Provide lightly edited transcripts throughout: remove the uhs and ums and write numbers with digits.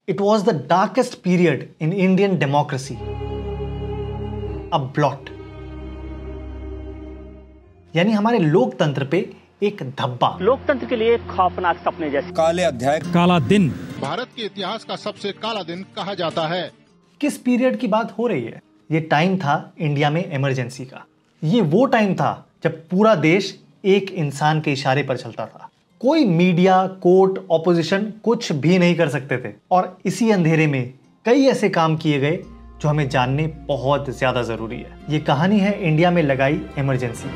It was the darkest period in Indian democracy. A blot. यानी हमारे लोकतंत्र पे एक धब्बा। लोकतंत्र के लिए खौफनाक सपने जैसे काले अध्याय, काला दिन। भारत के इतिहास का सबसे काला दिन कहा जाता है। किस पीरियड की बात हो रही है? ये टाइम था इंडिया में इमरजेंसी का। ये वो टाइम था जब पूरा देश एक इंसान के इशारे पर चलता था। कोई मीडिया, कोर्ट, ऑपोजिशन कुछ भी नहीं कर सकते थे। और इसी अंधेरे में कई ऐसे काम किए गए जो हमें जानने बहुत ज्यादा जरूरी है। ये कहानी है इंडिया में लगाई इमरजेंसी।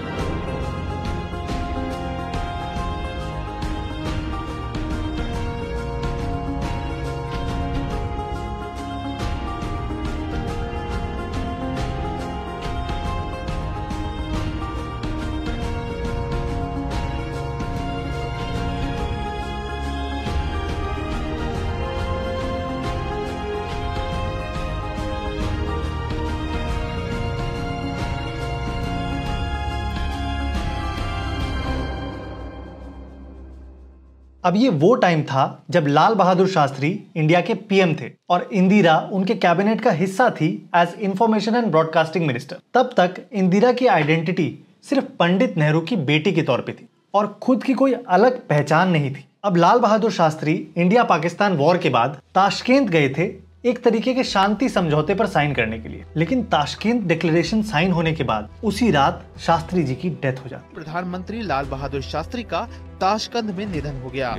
अब ये वो टाइम था जब लाल बहादुर शास्त्री इंडिया के पीएम थे और इंदिरा उनके कैबिनेट का हिस्सा थी as information and broadcasting minister. तब तक इंदिरा की आइडेंटिटी सिर्फ पंडित नेहरू की बेटी के तौर पे थी और खुद की कोई अलग पहचान नहीं थी। अब लाल बहादुर शास्त्री इंडिया पाकिस्तान वॉर के बाद ताशकेंत गए थे एक तरीके के शांति समझौते पर साइन करने के लिए, लेकिन ताशकेंत डिक्लेरेशन साइन होने के बाद उसी रात शास्त्री जी की डेथ हो जाती। प्रधानमंत्री लाल बहादुर शास्त्री का ताशकंद में निधन हो गया।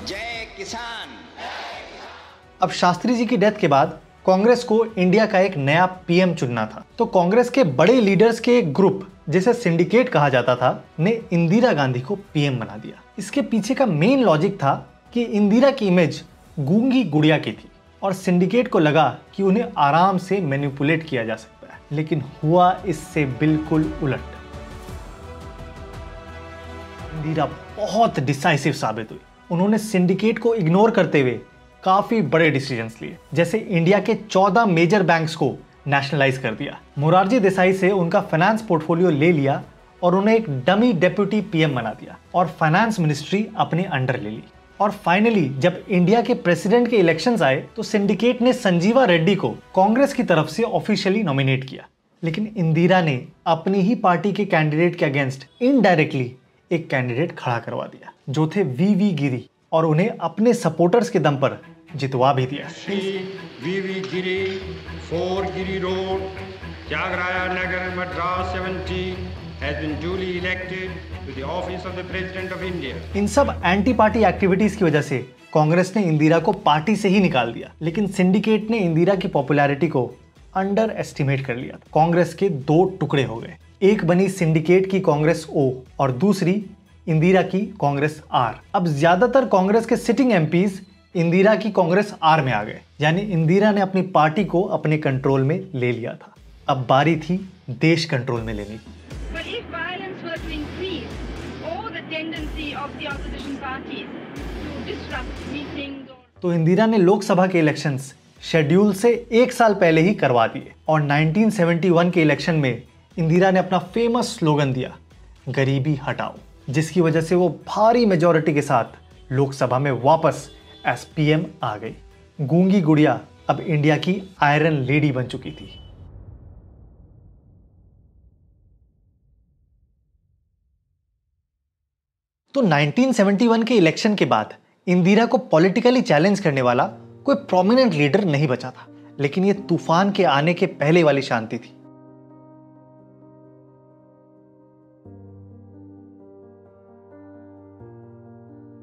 जय किसान। अब शास्त्री जी की डेथ के बाद कांग्रेस को इंडिया का एक नया पीएम चुनना था, तो कांग्रेस के बड़े लीडर्स के एक ग्रुप जिसे सिंडिकेट कहा जाता था ने इंदिरा गांधी को पीएम बना दिया। इसके पीछे का मेन लॉजिक था कि इंदिरा की इमेज गूंगी गुड़िया की थी और सिंडिकेट को लगा कि उन्हें आराम से मैनिपुलेट किया जा सकता है, लेकिन हुआ इससे बिल्कुल उलट। इंदिरा बहुत डिसाइसिव साबित हुई। उन्होंने सिंडिकेट को इग्नोर करते हुए काफी बड़े डिसीजंस लिए, जैसे इंडिया के 14 मेजर बैंक्स को नेशनलाइज कर दिया, मोरारजी देसाई से उनका फाइनेंस पोर्टफोलियो ले लिया और उन्हें एक डमी डेप्यूटी पीएम बना दिया और फाइनेंस मिनिस्ट्री अपने अंडर ले ली। और फाइनली जब इंडिया के प्रेसिडेंट के इलेक्शंस आए तो सिंडिकेट ने संजीवा रेड्डी को कांग्रेस की तरफ से ऑफिशियली नॉमिनेट किया, लेकिन इंदिरा ने अपनी ही पार्टी के कैंडिडेट के अगेंस्ट इनडायरेक्टली एक कैंडिडेट खड़ा करवा दिया जो थे वी गिरी, और उन्हें अपने सपोर्टर्स के दम पर जितवा भी दिया। V Giri, 4 Giri road, Thyagaraya Nagar, Madras 17 has been duly elected to the office of the President of India. इन सब एंटी पार्टी एक्टिविटीज की वजह से कांग्रेस ने इंदिरा को पार्टी से ही निकाल दिया, लेकिन सिंडिकेट ने इंदिरा की पॉपुलैरिटी को अंडर एस्टिमेट कर लिया। कांग्रेस के दो टुकड़े हो गए, एक बनी सिंडिकेट की कांग्रेस ओ और दूसरी इंदिरा की कांग्रेस आर। अब ज्यादातर कांग्रेस के सिटिंग एमपीज इंदिरा की कांग्रेस आर में आ गए, यानी इंदिरा ने अपनी पार्टी को अपने कंट्रोल में ले लिया था। अब बारी थी देश कंट्रोल में लेने की। तो इंदिरा ने लोकसभा के इलेक्शंस शेड्यूल से 1 साल पहले ही करवा दिए और 1971 के इलेक्शन में इंदिरा ने अपना फेमस स्लोगन दिया, गरीबी हटाओ, जिसकी वजह से वो भारी मेजॉरिटी के साथ लोकसभा में वापस एज पीएम आ गई। गूंगी गुड़िया अब इंडिया की आयरन लेडी बन चुकी थी। तो 1971 के इलेक्शन के बाद इंदिरा को पॉलिटिकली चैलेंज करने वाला कोई प्रोमिनेंट लीडर नहीं बचा था, लेकिन ये तूफान के आने के पहले वाली शांति थी।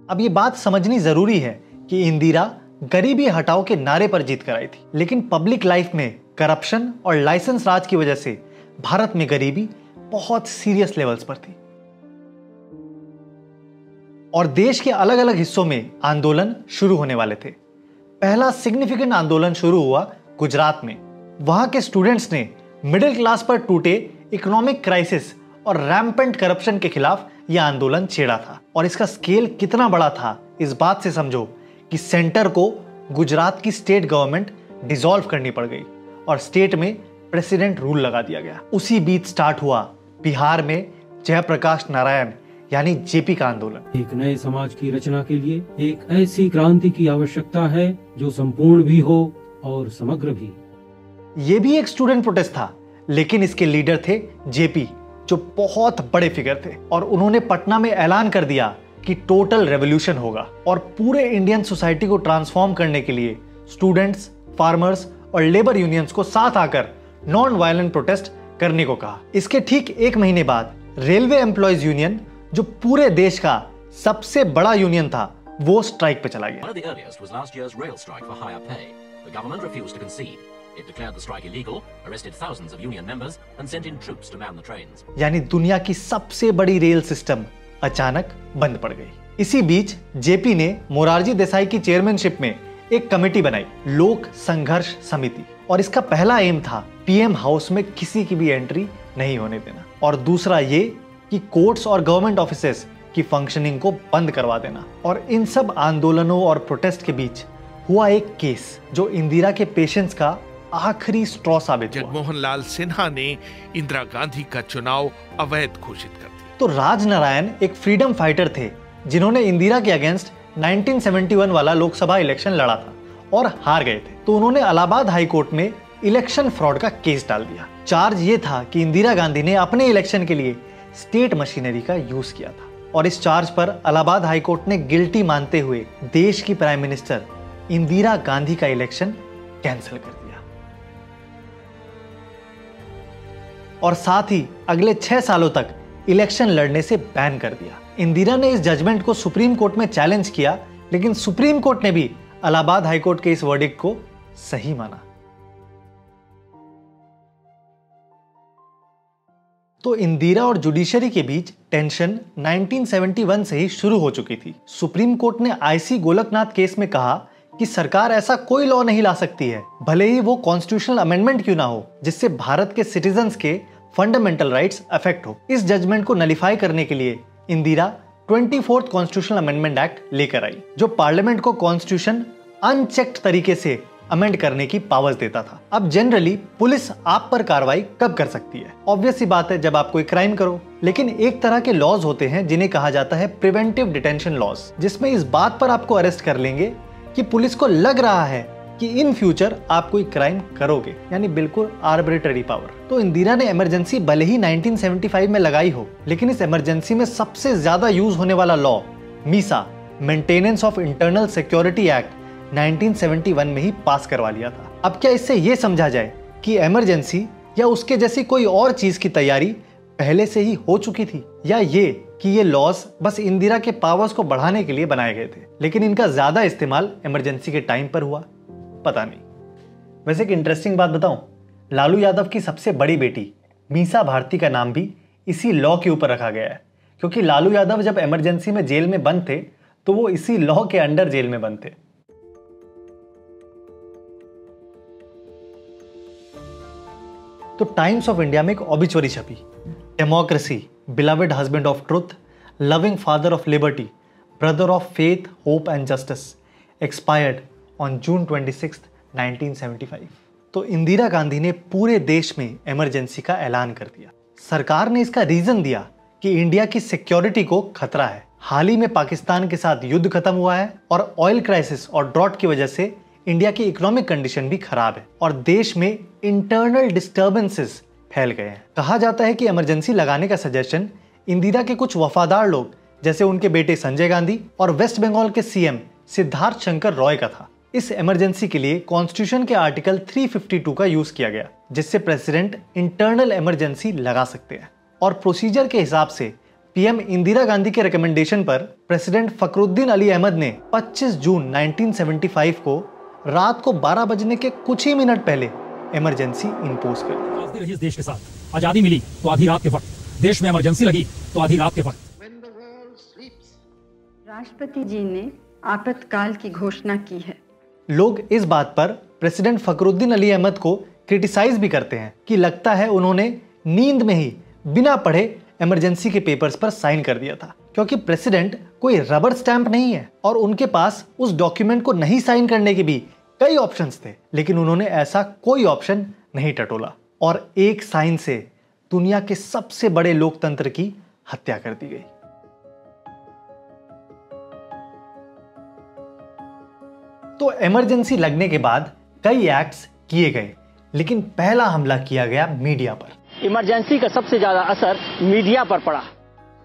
अब ये बात समझनी जरूरी है कि इंदिरा गरीबी हटाओ के नारे पर जीत कर आई थी, लेकिन पब्लिक लाइफ में करप्शन और लाइसेंस राज की वजह से भारत में गरीबी बहुत सीरियस लेवल्स पर थी और देश के अलग अलग हिस्सों में आंदोलन शुरू होने वाले थे। पहला सिग्निफिकेंट आंदोलन शुरू हुआ गुजरात में। वहां के स्टूडेंट्स ने मिडिल क्लास पर टूटे इकोनॉमिक क्राइसिस और रैम्पेंट करप्शन के खिलाफ यह आंदोलन छेड़ा था। और इसका स्केल कितना बड़ा था इस बात से समझो कि सेंटर को गुजरात की स्टेट गवर्नमेंट डिसॉल्व करनी पड़ गई और स्टेट में प्रेसिडेंट रूल लगा दिया गया। उसी बीच स्टार्ट हुआ बिहार में जयप्रकाश नारायण यानी जेपी का आंदोलन। एक नए समाज की रचना के लिए एक ऐसी क्रांति की आवश्यकता है जो संपूर्ण भी हो और समग्र भी। ये भी एक स्टूडेंट प्रोटेस्ट था, लेकिन इसके लीडर थे जेपी, जो बहुत बड़े फिगर थे, और उन्होंने पटना में ऐलान कर दिया कि टोटल रेवोल्यूशन होगा और पूरे इंडियन सोसाइटी को ट्रांसफॉर्म करने के लिए स्टूडेंट्स, फार्मर्स और लेबर यूनियंस को साथ आकर नॉन वायलेंट प्रोटेस्ट करने को कहा। इसके ठीक एक महीने बाद रेलवे एम्प्लॉयज यूनियन, जो पूरे देश का सबसे बड़ा यूनियन था, वो स्ट्राइक पे चला गया। यानी दुनिया की सबसे बड़ी रेल सिस्टम अचानक बंद पड़ गई। इसी बीच जेपी ने मोरारजी देसाई की चेयरमैनशिप में एक कमेटी बनाई, लोक संघर्ष समिति, और इसका पहला एम था पीएम हाउस में किसी की भी एंट्री नहीं होने देना, और दूसरा ये कि कोर्ट्स और गवर्नमेंट ऑफिसेस की फंक्शनिंग को बंद करवा देना। और इन सब आंदोलनों और प्रोटेस्ट के बीच हुआ एक केस जो इंदिरा के पेशेंस का आखिरी स्ट्रॉ साबित हुआ। जगमोहन लाल सिन्हा ने इंदिरा गांधी का चुनाव अवैध घोषित कर दिया। तो राजनारायण एक फ्रीडम फाइटर थे जिन्होंने इंदिरा के अगेंस्ट 1971 वाला लोकसभा इलेक्शन लड़ा था और हार गए थे। तो उन्होंने इलाहाबाद हाई कोर्ट में इलेक्शन फ्रॉड का केस डाल दिया। चार्ज ये था कि इंदिरा गांधी ने अपने इलेक्शन के लिए स्टेट मशीनरी का यूज किया था, और इस चार्ज पर इलाहाबाद हाई कोर्ट ने गिल्टी मानते हुए देश की प्राइम मिनिस्टर इंदिरा गांधी का इलेक्शन कैंसिल कर दिया, और साथ ही अगले 6 सालों तक इलेक्शन लड़ने से बैन कर दिया। इंदिरा ने इस जजमेंट को सुप्रीम कोर्ट में चैलेंज किया, लेकिन सुप्रीम कोर्ट ने भी इलाहाबाद हाई कोर्ट के इस वर्डिक्ट को सही माना। तो इंदिरा और जुडिशरी के बीच टेंशन 1971 से ही शुरू हो चुकी थी। सुप्रीम कोर्ट ने आईसी गोलकनाथ केस में कहा कि सरकार ऐसा कोई लॉ नहीं ला सकती है, भले ही वो कॉन्स्टिट्यूशनल अमेंडमेंट क्यों ना हो, जिससे भारत के सिटीजन्स के फंडामेंटल राइट्स अफेक्ट हो। इस जजमेंट को नलिफाई करने के लिए Indira 24th constitutional amendment act लेकर आई, जो पार्लियामेंट को कॉन्स्टिट्यूशन अनचेक्ड तरीके से अमेंड करने की पावर्स देता था। अब जनरली पुलिस आप पर कार्रवाई कब कर सकती है? ऑब्वियस सी बात है, जब आप कोई क्राइम करो। लेकिन एक तरह के लॉज होते हैं जिन्हें कहा जाता है प्रिवेंटिव डिटेंशन लॉज, जिसमें इस बात पर आपको अरेस्ट कर लेंगे कि पुलिस को लग रहा है कि इन फ्यूचर आप कोई क्राइम करोगे, यानी बिल्कुल आर्बिट्रेरी पावर। तो इंदिरा ने इमरजेंसी भले ही 1975 में लगाई हो, लेकिन इस इमरजेंसी में सबसे ज्यादा यूज होने वाला law Misa, maintenance of internal security act, 1971 में ही पास करवा लिया था। अब क्या इससे यह समझा जाए कि इमरजेंसी या उसके जैसी कोई और चीज की तैयारी पहले से ही हो चुकी थी, या ये कि ये लॉज बस इंदिरा के पावर्स को बढ़ाने के लिए बनाए गए थे, लेकिन इनका ज्यादा इस्तेमाल इमरजेंसी के टाइम पर हुआ? पता नहीं। वैसे एक इंटरेस्टिंग बात बताऊं, लालू यादव की सबसे बड़ी बेटी मीसा भारती का नाम भी इसी लॉ के ऊपर रखा गया है, क्योंकि लालू यादव जब इमरजेंसी में जेल में बंद थे तो वो इसी लॉ के अंडर जेल में बंद थे। तो टाइम्स ऑफ इंडिया में एक ऑबिचुअरी छपी, democracy, beloved husband of truth, loving father of liberty, brother of faith, hope and justice, expired on June 26, 1975। तो इंदिरा गांधी ने पूरे देश में इमरजेंसी का ऐलान कर दिया। सरकार ने इसका रीजन दिया कि इंडिया की सिक्योरिटी को खतरा है। हाल ही में पाकिस्तान के साथ युद्ध खत्म हुआ है और ऑयल क्राइसिस और ड्रॉट की वजह से इंडिया की इकोनॉमिक कंडीशन भी खराब है और देश में इंटरनल डिस्टर्बेंसेस फैल गए हैं। कहा जाता है कि इमरजेंसी लगाने का सजेशन इंदिरा के कुछ वफादार लोग, जैसे उनके बेटे संजय गांधी और वेस्ट बंगाल के सीएम सिद्धार्थ शंकर रॉय का था। इस इमरजेंसी के लिए कॉन्स्टिट्यूशन के आर्टिकल 352 का यूज किया गया, जिससे प्रेसिडेंट इंटरनल इमरजेंसी लगा सकते हैं। और प्रोसीजर के हिसाब से पीएम इंदिरा गांधी के रिकमेंडेशन पर प्रेसिडेंट फखरुद्दीन अली अहमद ने 25 जून 1975 को रात को 12 बजने के कुछ ही मिनट पहले इमरजेंसी इंपोज कर दी। इस देश के साथ आजादी मिली तो आधी रात के वक्त, देश में इमरजेंसी लगी तो आधी रात के वक्त। राष्ट्रपति जी ने आपातकाल की घोषणा की है। लोग इस बात पर प्रेसिडेंट फखरुद्दीन अली अहमद को क्रिटिसाइज भी करते हैं कि लगता है उन्होंने नींद में ही बिना पढ़े इमरजेंसी के पेपर्स पर साइन कर दिया था, क्योंकि प्रेसिडेंट कोई रबर स्टैंप नहीं है और उनके पास उस डॉक्यूमेंट को नहीं साइन करने के भी कई ऑप्शंस थे, लेकिन उन्होंने ऐसा कोई ऑप्शन नहीं टटोला और एक साइन से दुनिया के सबसे बड़े लोकतंत्र की हत्या कर दी गई। तो इमरजेंसी लगने के बाद कई एक्ट्स किए गए, लेकिन पहला हमला किया गया मीडिया पर। इमरजेंसी का सबसे ज्यादा असर मीडिया पर पड़ा।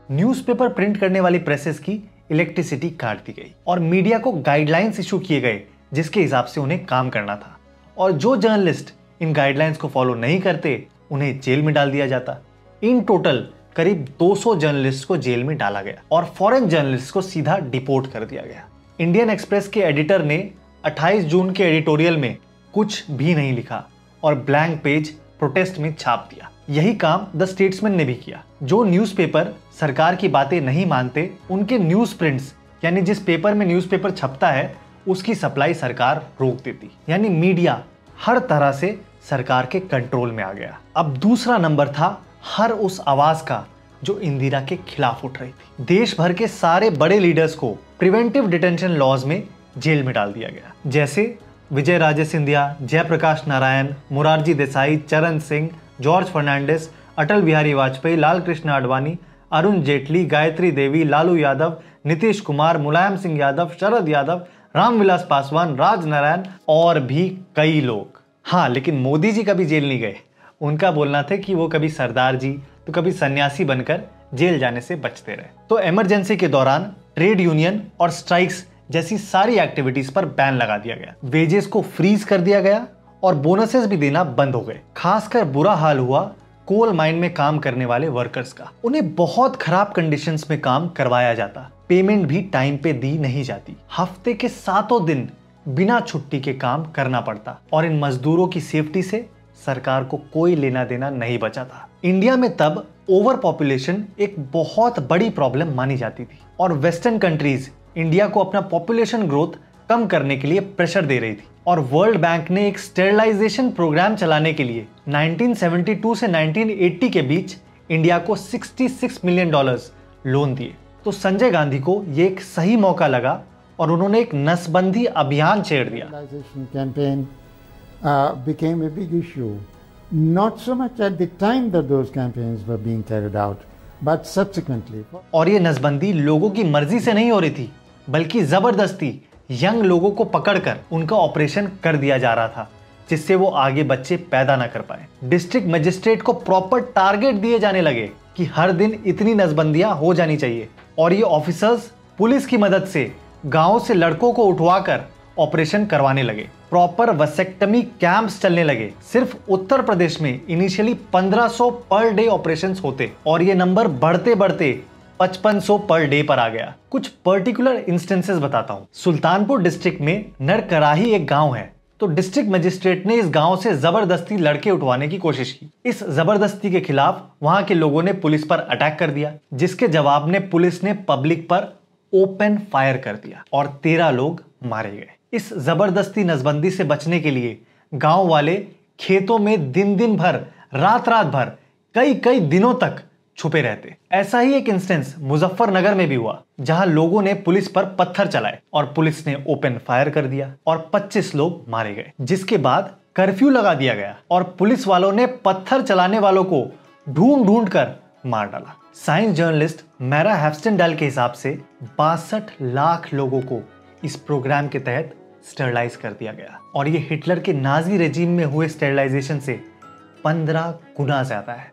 न्यूज़पेपर प्रिंट करने वाली प्रेसेस की इलेक्ट्रिसिटी काट दी गई और मीडिया को गाइडलाइंस इशू किए गए जिसके हिसाब से उन्हें काम करना था, और जो जर्नलिस्ट इन गाइडलाइंस को फॉलो नहीं करते उन्हें जेल में डाल दिया जाता। इन टोटल करीब 200 जर्नलिस्ट को जेल में डाला गया और फॉरेन जर्नलिस्ट को सीधा डिपोर्ट कर दिया गया। इंडियन एक्सप्रेस के एडिटर ने 28 जून के एडिटोरियल में कुछ भी नहीं लिखा और ब्लैंक पेज प्रोटेस्ट में छाप दिया। यही काम द स्टेट्समैन ने भी किया। जो न्यूज़पेपर सरकार की बातें नहीं मानते उनके न्यूज़ प्रिंट्स, यानी जिस पेपर में न्यूज़पेपर छपता है उसकी सप्लाई सरकार रोक देती। यानी मीडिया हर तरह से सरकार के कंट्रोल में आ गया। अब दूसरा नंबर था हर उस आवाज का जो इंदिरा के खिलाफ उठ रही थी। देश भर के सारे बड़े लीडर्स को प्रिवेंटिव डिटेंशन लॉज में जेल में डाल दिया गया, जैसे विजय राजे सिंधिया, जयप्रकाश नारायण, मोरारजी देसाई, चरण सिंह, जॉर्ज फर्नांडिस, अटल बिहारी वाजपेयी, लाल कृष्ण आडवाणी, अरुण जेटली, गायत्री देवी, लालू यादव, नीतीश कुमार, मुलायम सिंह यादव, शरद यादव, रामविलास पासवान, राज नारायण और भी कई लोग। हाँ, लेकिन मोदी जी कभी जेल नहीं गए। उनका बोलना था कि वो कभी सरदार जी तो कभी सन्यासी बनकर जेल जाने से बचते रहे। तो इमरजेंसी के दौरान ट्रेड यूनियन और स्ट्राइक्स जैसी सारी एक्टिविटीज पर बैन लगा दिया गया। वेजेस को फ्रीज कर दिया गया और बोनसेस भी देना बंद हो गए। खासकर बुरा हाल हुआ कोल माइन में काम करने वाले वर्कर्स का। उन्हें बहुत खराब कंडीशंस में काम करवाया जाता, पेमेंट भी टाइम पे दी नहीं जाती, हफ्ते के 7 दिन बिना छुट्टी के काम करना पड़ता और इन मजदूरों की सेफ्टी से सरकार को कोई लेना देना नहीं बचा था। इंडिया में तब ओवर पॉपुलेशन एक बहुत बड़ी प्रॉब्लम मानी जाती थी और वेस्टर्न कंट्रीज इंडिया को अपना पॉपुलेशन ग्रोथ कम करने के लिए प्रेशर दे रही थी और वर्ल्ड बैंक ने एक स्टेरिलाइजेशन प्रोग्राम चलाने के लिए 1972 से 1980 के बीच इंडिया को $66 मिलियन लोन दिए। तो संजय गांधी को ये एक सही मौका लगा और उन्होंने एक नसबंदी अभियान छेड़ दिया। Campaign became a big issue, not so much at the time that those campaigns were being carried out, but subsequently. और ये नसबंदी लोगों की मर्जी से नहीं हो रही थी, बल्कि जबरदस्ती यंग लोगों को पकड़कर उनका ऑपरेशन कर दिया जा रहा था, जिससे वो आगे बच्चे पैदा ना कर पाए। डिस्ट्रिक्ट मजिस्ट्रेट को प्रॉपर टारगेट दिए जाने लगे कि हर दिन इतनी नसबंदियां हो जानी चाहिए और ये ऑफिसर्स पुलिस की मदद से गांव से लड़कों को उठवाकर ऑपरेशन करवाने लगे। प्रॉपर वसेक्टमी कैंप्स चलने लगे। सिर्फ उत्तर प्रदेश में इनिशियली 1500 पर डे ऑपरेशंस होते और ये नंबर बढ़ते बढ़ते 5500 पर डे पर आ गया। कुछ पर्टिकुलर इंस्टेंसेस बताता हूँ। सुल्तानपुर डिस्ट्रिक्ट में नरकराही एक गांव है, तो डिस्ट्रिक्ट मजिस्ट्रेट ने इस गांव से जबरदस्ती लड़के उठवाने की कोशिश की। इस जबरदस्ती के खिलाफ वहां के लोगों ने पुलिस पर अटैक कर दिया, जिसके जवाब में पुलिस ने पब्लिक पर ओपन फायर कर दिया और 13 लोग मारे गए। इस जबरदस्ती नसबंदी से बचने के लिए गांव वाले खेतों में दिन दिन भर, रात रात भर, कई दिनों तक छुपे रहते। ऐसा ही एक इंस्टेंस मुजफ्फरनगर में भी हुआ, जहां लोगों ने पुलिस पर पत्थर चलाए और पुलिस ने ओपन फायर कर दिया और 25 लोग मारे गए, जिसके बाद कर्फ्यू लगा दिया गया और पुलिस वालों ने पत्थर चलाने वालों को ढूंढ कर मार डाला। साइंस जर्नलिस्ट मैरा हेफ्स्टेनडाल के हिसाब से 62 लाख लोगों को इस प्रोग्राम के तहत स्टेरिलाइज कर दिया गया और ये हिटलर के नाजी रेजिम में हुए स्टेरिलाइजेशन से 15 गुना ज्यादा है।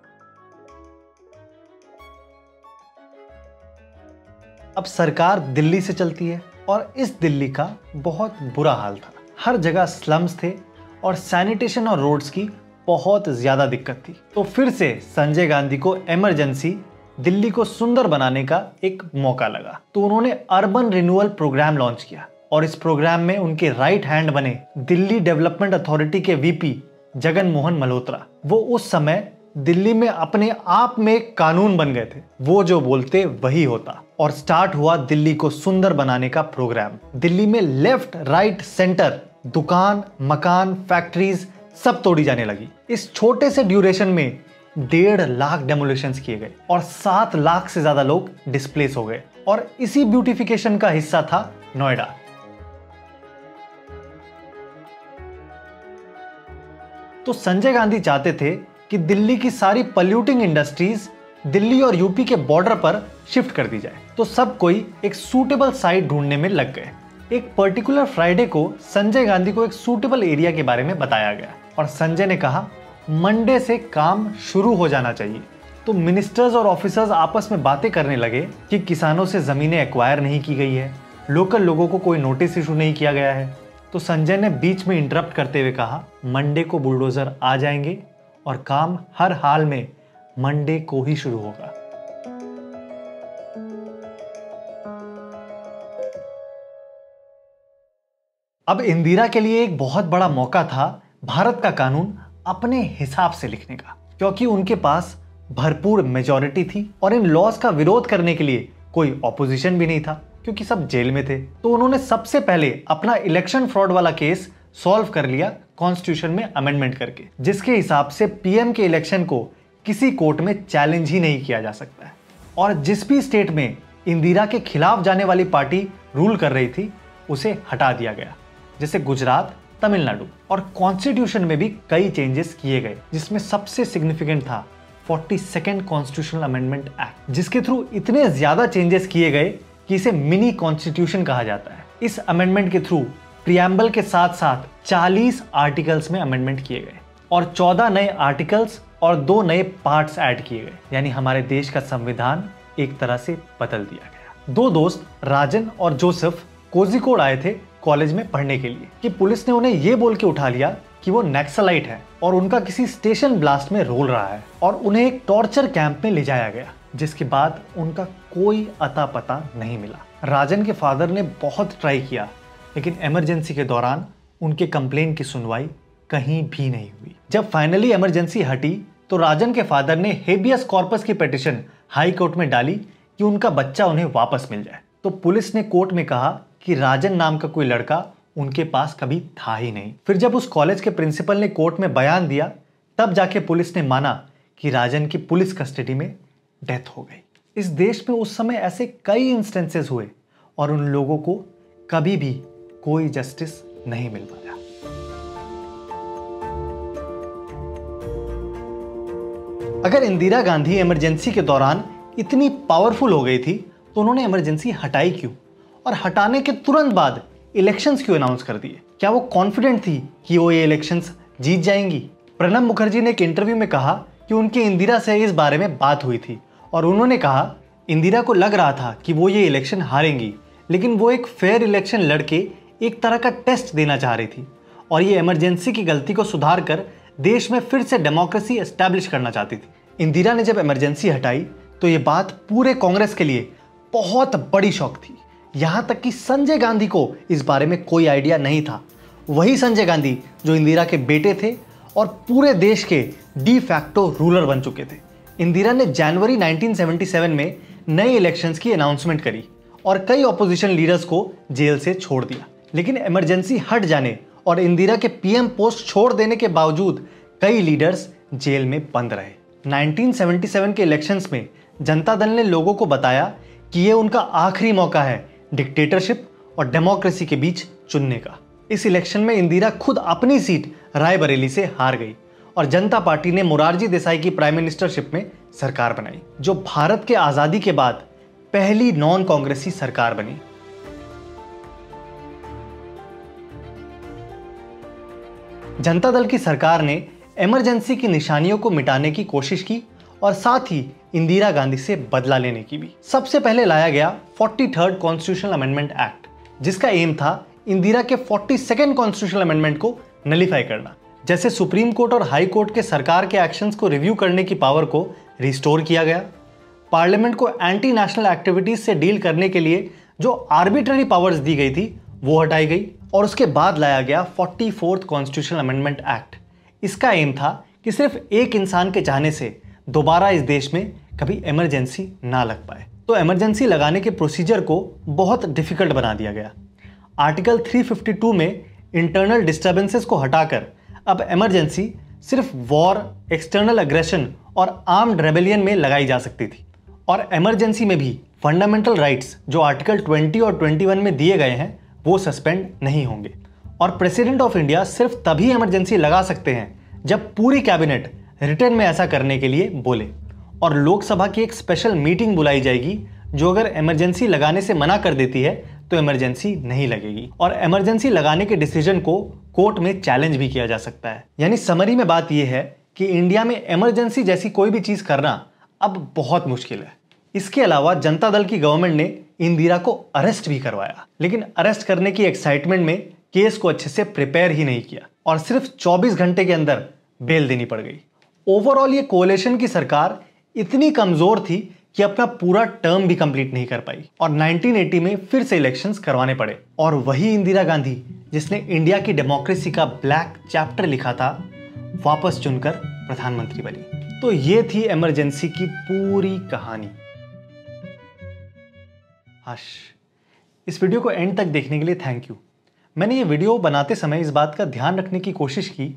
अब सरकार दिल्ली से चलती है और इस दिल्ली का बहुत बुरा हाल था। हर जगह स्लम्स थे और सैनिटेशन और रोड्स की बहुत ज्यादा दिक्कत थी। तो फिर से संजय गांधी को इमरजेंसी दिल्ली को सुंदर बनाने का एक मौका लगा, तो उन्होंने अर्बन रिन्यूअल प्रोग्राम लॉन्च किया और इस प्रोग्राम में उनके राइट हैंड बने दिल्ली डेवलपमेंट अथॉरिटी के वीपी जगन मोहन मल्होत्रा। वो उस समय दिल्ली में अपने आप में एक कानून बन गए थे, वो जो बोलते वही होता। और स्टार्ट हुआ दिल्ली को सुंदर बनाने का प्रोग्राम। दिल्ली में लेफ्ट राइट सेंटर दुकान, मकान, फैक्ट्रीज सब तोड़ी जाने लगी। इस छोटे से ड्यूरेशन में 1.5 लाख डेमोलिशंस किए गए और 7 लाख से ज्यादा लोग डिस्प्लेस हो गए और इसी ब्यूटिफिकेशन का हिस्सा था नोएडा। तो संजय गांधी चाहते थे कि दिल्ली की सारी पॉल्यूटिंग इंडस्ट्रीज दिल्ली और यूपी के बॉर्डर पर शिफ्ट कर दी जाए, तो सब कोई एक सूटेबल साइट ढूंढने में लग गए। एक पर्टिकुलर फ्राइडे को संजय गांधी को एक सूटेबल एरिया के बारे में बताया गया और संजय ने कहा मंडे से काम शुरू हो जाना चाहिए। तो मिनिस्टर्स और ऑफिसर्स आपस में बातें करने लगे कि किसानों से जमीनें एक्वायर नहीं की गई है, लोकल लोगों को कोई नोटिस इशू नहीं किया गया है। तो संजय ने बीच में इंटरप्ट करते हुए कहा मंडे को बुलडोजर आ जाएंगे और काम हर हाल में मंडे को ही शुरू होगा। अब इंदिरा के लिए एक बहुत बड़ा मौका था भारत का कानून अपने हिसाब से लिखने का, क्योंकि उनके पास भरपूर मेजॉरिटी थी और इन लॉज का विरोध करने के लिए कोई ऑपोजिशन भी नहीं था, क्योंकि सब जेल में थे। तो उन्होंने सबसे पहले अपना इलेक्शन फ्रॉड वाला केस सॉल्व कर लिया कॉन्स्टिट्यूशन में अमेंडमेंट करके, जिसके हिसाब से पीएम के इलेक्शन को किसी कोर्ट में चैलेंज ही नहीं किया जा सकता है। और जिस भी स्टेट में इंदिरा के खिलाफ जाने वाली पार्टी रूल कर रही थी उसे हटा दिया गया, जैसे गुजरात, तमिलनाडु। और कॉन्स्टिट्यूशन में भी कई चेंजेस किए गए, जिसमें सबसे सिग्निफिकेंट था 42nd कॉन्स्टिट्यूशनल अमेंडमेंट एक्ट, जिसके थ्रू इतने ज्यादा चेंजेस किए गए कि इसे मिनी कॉन्स्टिट्यूशन कहा जाता है। इस अमेंडमेंट के थ्रू प्रियम्बल के साथ साथ 40 आर्टिकल्स में अमेंडमेंट किए गए और 14 नए आर्टिकल्स और 2 नए पार्ट्स ऐड किए गए, यानी हमारे देश का संविधान एक तरह से बदल दिया गया। 2 दोस्त राजन और जोसेफ कोझिकोड आए थे कॉलेज में पढ़ने के लिए कि पुलिस ने उन्हें यह बोल के उठा लिया कि वो नक्सलाइट है और उनका किसी स्टेशन ब्लास्ट में रोल रहा है, और उन्हें एक टॉर्चर कैंप में ले जाया गया, जिसके बाद उनका कोई अता पता नहीं मिला। राजन के फादर ने बहुत ट्राई किया, लेकिन इमरजेंसी के दौरान उनके कंप्लेन की सुनवाई कहीं भी नहीं हुई। जब फाइनली इमरजेंसी हटी तो राजन के फादर ने हेबियस कॉर्पस की पिटीशन हाई कोर्ट में डाली कि उनका बच्चा उन्हें वापस मिल जाए। तो पुलिस ने कोर्ट में कहा कि राजन नाम का कोई लड़का उनके पास कभी था ही नहीं। फिर जब उस कॉलेज के प्रिंसिपल ने कोर्ट में बयान दिया, तब जाके पुलिस ने माना कि राजन की पुलिस कस्टडी में डेथ हो गई। इस देश में उस समय ऐसे कई इंस्टेंसेस हुए और उन लोगों को कभी भी कोई जस्टिस नहीं मिल पाया। अगर इंदिरा गांधी इमरजेंसी के दौरान इतनी पावरफुल हो गई थी तो उन्होंने इमरजेंसी हटाई क्यों, और हटाने के तुरंत बाद इलेक्शंस क्यों अनाउंस कर दिए? क्या वो कॉन्फिडेंट थी कि वो ये इलेक्शंस जीत जाएंगी? प्रणब मुखर्जी ने एक इंटरव्यू में कहा कि उनकी इंदिरा से इस बारे में बात हुई थी और उन्होंने कहा इंदिरा को लग रहा था कि वो ये इलेक्शन हारेंगी, लेकिन वो एक फेयर इलेक्शन लड़के एक तरह का टेस्ट देना चाह रही थी और ये इमरजेंसी की गलती को सुधार कर देश में फिर से डेमोक्रेसी एस्टैब्लिश करना चाहती थी। इंदिरा ने जब इमरजेंसी हटाई तो ये बात पूरे कांग्रेस के लिए बहुत बड़ी शॉक थी। यहां तक कि संजय गांधी को इस बारे में कोई आइडिया नहीं था। वही संजय गांधी जो इंदिरा के बेटे थे और पूरे देश के डी फैक्टो रूलर बन चुके थे। इंदिरा ने जनवरी 1977 में नए इलेक्शंस की अनाउंसमेंट करी और कई ऑपोजिशन लीडर्स को जेल से छोड़ दिया, लेकिन इमरजेंसी हट जाने और इंदिरा के पीएम पोस्ट छोड़ देने के बावजूद कई लीडर्स जेल में बंद रहे। 1977 के इलेक्शंस में जनता दल ने लोगों को बताया कि ये उनका आखिरी मौका है डिक्टेटरशिप और डेमोक्रेसी के बीच चुनने का। इस इलेक्शन में इंदिरा खुद अपनी सीट रायबरेली से हार गई और जनता पार्टी ने मोरारजी देसाई की प्राइम मिनिस्टरशिप में सरकार बनाई, जो भारत के आजादी के बाद पहली नॉन कांग्रेसी सरकार बनी। जनता दल की सरकार ने इमरजेंसी की निशानियों को मिटाने की कोशिश की और साथ ही इंदिरा गांधी से बदला लेने की भी। सबसे पहले लाया गया 43rd कॉन्स्टिट्यूशनल अमेंडमेंट एक्ट, जिसका एम था इंदिरा के 42nd कॉन्स्टिट्यूशनल अमेंडमेंट को नलिफाई करना। जैसे सुप्रीम कोर्ट और हाई कोर्ट के सरकार के एक्शंस को रिव्यू करने की पावर को रिस्टोर किया गया। पार्लियामेंट को एंटी नेशनल एक्टिविटीज से डील करने के लिए जो आर्बिट्ररी पावर्स दी गई थी वो हटाई गई और उसके बाद लाया गया 44th कॉन्स्टिट्यूशनल अमेंडमेंट एक्ट। इसका एम था कि सिर्फ एक इंसान के चाहने से दोबारा इस देश में कभी इमरजेंसी ना लग पाए। तो इमरजेंसी लगाने के प्रोसीजर को बहुत डिफिकल्ट बना दिया गया। आर्टिकल 352 में इंटरनल डिस्टर्बेंसेस को हटाकर अब इमरजेंसी सिर्फ वॉर, एक्सटर्नल एग्रेशन और आर्म्ड रेबेलियन में लगाई जा सकती थी। और इमरजेंसी में भी फंडामेंटल राइट्स जो आर्टिकल 20 और 21 में दिए गए हैं वो सस्पेंड नहीं होंगे। और प्रेसिडेंट ऑफ इंडिया सिर्फ तभी इमरजेंसी लगा सकते हैं जब पूरी कैबिनेट रिटर्न में ऐसा करने के लिए बोले, और लोकसभा की एक स्पेशल मीटिंग बुलाई जाएगी जो अगर इमरजेंसी लगाने से मना कर देती है तो इमरजेंसी नहीं लगेगी और इमरजेंसी लगाने के डिसीजन को कोर्ट में चैलेंज भी किया जा सकता है। यानी समरी में बात यह है कि इंडिया में इमरजेंसी जैसी कोई भी चीज करना अब बहुत मुश्किल है। इसके अलावा जनता दल की गवर्नमेंट ने इंदिरा को अरेस्ट भी करवाया, लेकिन अरेस्ट करने की एक्साइटमेंट में केस को अच्छे से प्रिपेयर ही नहीं किया और सिर्फ 24 घंटे के अंदर बेल देनी पड़ गई। ओवरऑल ये कोalition की सरकार इतनी कमजोर थी कि अपना पूरा टर्म भी कंप्लीट नहीं कर पाई और 1980 में फिर से इलेक्शंस करवाने पड़े और वही इंदिरा गांधी जिसने इंडिया की डेमोक्रेसी का ब्लैक चैप्टर लिखा था वापस चुनकर प्रधानमंत्री बनी। तो ये थी इमरजेंसी की पूरी कहानी। इस वीडियो को एंड तक देखने के लिए थैंक यू। मैंने ये वीडियो बनाते समय इस बात का ध्यान रखने की कोशिश की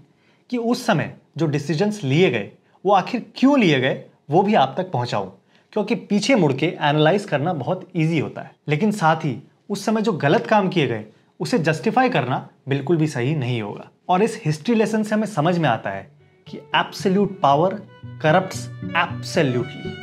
कि उस समय जो डिसीजंस लिए गए वो आखिर क्यों लिए गए वो भी आप तक पहुंचाऊं, क्योंकि पीछे मुड़ के एनालाइज करना बहुत ईजी होता है, लेकिन साथ ही उस समय जो गलत काम किए गए उसे जस्टिफाई करना बिल्कुल भी सही नहीं होगा। और इस हिस्ट्री लेसन से हमें समझ में आता है कि एब्सोल्यूट पावर करप्ट्स एब्सोल्यूटली।